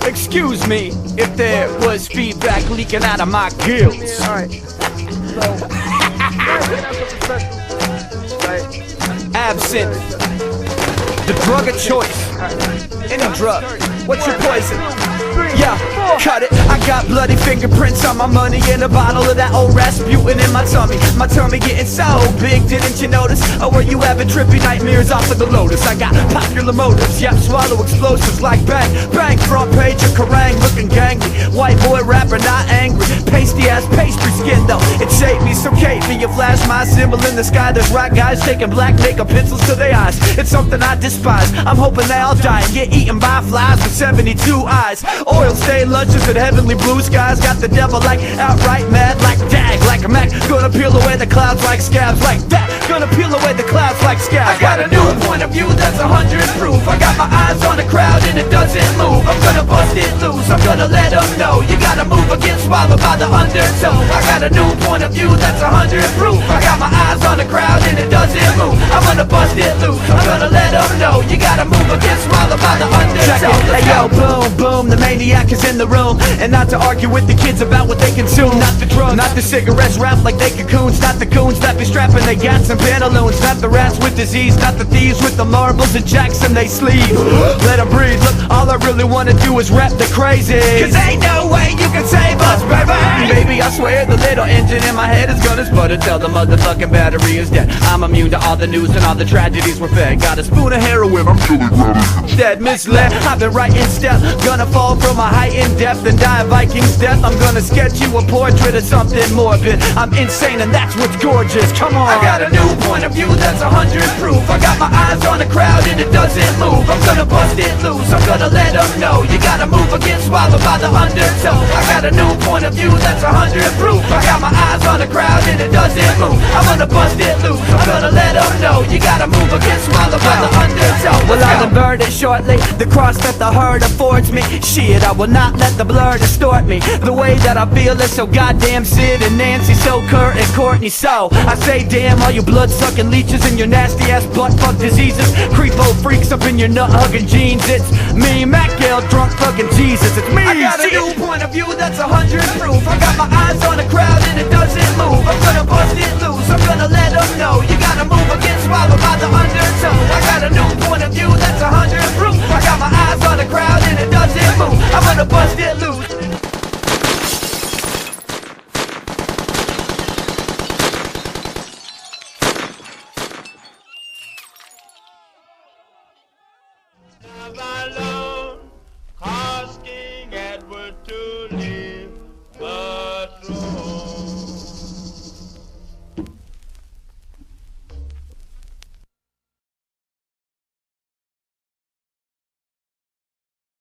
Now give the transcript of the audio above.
Excuse me if there was feedback leaking out of my gills. Alright. So, Absinthe, the drug of choice. Any drug. What's your poison? Yeah, cut it. I got bloody fingerprints on my money and a bottle of that old Rasputin in my tummy. My tummy getting so big, didn't you notice? Or were you having trippy nightmares off of the Lotus? I got popular motives, yep, swallow explosives like bang, bang. Front page of Kerrang, looking gangly. White boy rapper, not angry. Pasty ass pastry skin though, it shaped me, so Kate me. You flash my symbol in the sky. There's rock guys taking black makeup pencils to their eyes. It's something I despise. I'm hoping they all die and get eaten by flies with 72 eyes. Oil stained lunches and heavenly blue skies. Got the devil like outright mad, like dag, like a Mac. Gonna peel away the clouds like scabs, like that. Gonna peel away the clouds like scabs. I got a new point of view that's 100 proof. I got my eyes on the crowd and it doesn't move. I'm gonna bust it loose, I'm gonna let them know. You gotta move or get swallowed by the undertow. I got a new point of view that's 100 proof. I got my eyes on the crowd and it doesn't move. I'm gonna bust it loose, I'm gonna let them know. You gotta move or get swallowed by the undertow. Hey yo, boom, boom, the maniac is in the room. And not to argue with the kids about what they consume. Not the drugs, not the cigarettes wrapped like they cocoons. Not the goons that be strapping they gats and pantaloons. Not the rats with disease, not the thieves with the marbles and jacks in they sleeve. Let them breathe, look, all I really wanna do is rap the crazy. Cause ain't no way you can save us, baby. Baby, I swear the little engine in my head is gonna sputter till the motherfucking battery is dead. I'm immune to all the news and all the tragedies we're fed. Got a spoon of heroin, I'm truly dead, misled. I've been right in step, gonna fall from a height in depth and die a Viking's death. I'm gonna sketch you a portrait of something morbid. I'm insane and that's what's gorgeous, come on. I got a new point of view that's 100 proof. I got my eyes on the crowd and it doesn't move. I'm gonna bust it loose, I'm gonna let them know. You gotta move or get swallowed by the undertow. I got a new point of view that's 100 proof. I got my eyes on the crowd and it doesn't move. I'm gonna bust it loose, I'm gonna let them know. You gotta move or get swallowed by the undertow. Well, I'll invert it shortly. The cross that the herd affords me. Shit, I will not let the blur distort me. The way that I feel is so goddamn Sid and Nancy, so Kurt and Courtney. So I say damn all you blood-sucking leeches and your nasty-ass butt-fuck diseases. Creepo freaks up in your nut-hugging jeans. It's me, Mac Gale, drunk fucking Jesus. It's me. I got a new point of view that's 100 proof. I got my eyes on the crowd and it doesn't move. I'm gonna bust it loose, I'm gonna let them know. You gotta move or get swallowed by the undertow. I got a new point of view that's 100 proof. I got my eyes on the crowd and it doesn't move. I'm gonna bust it loose. My love.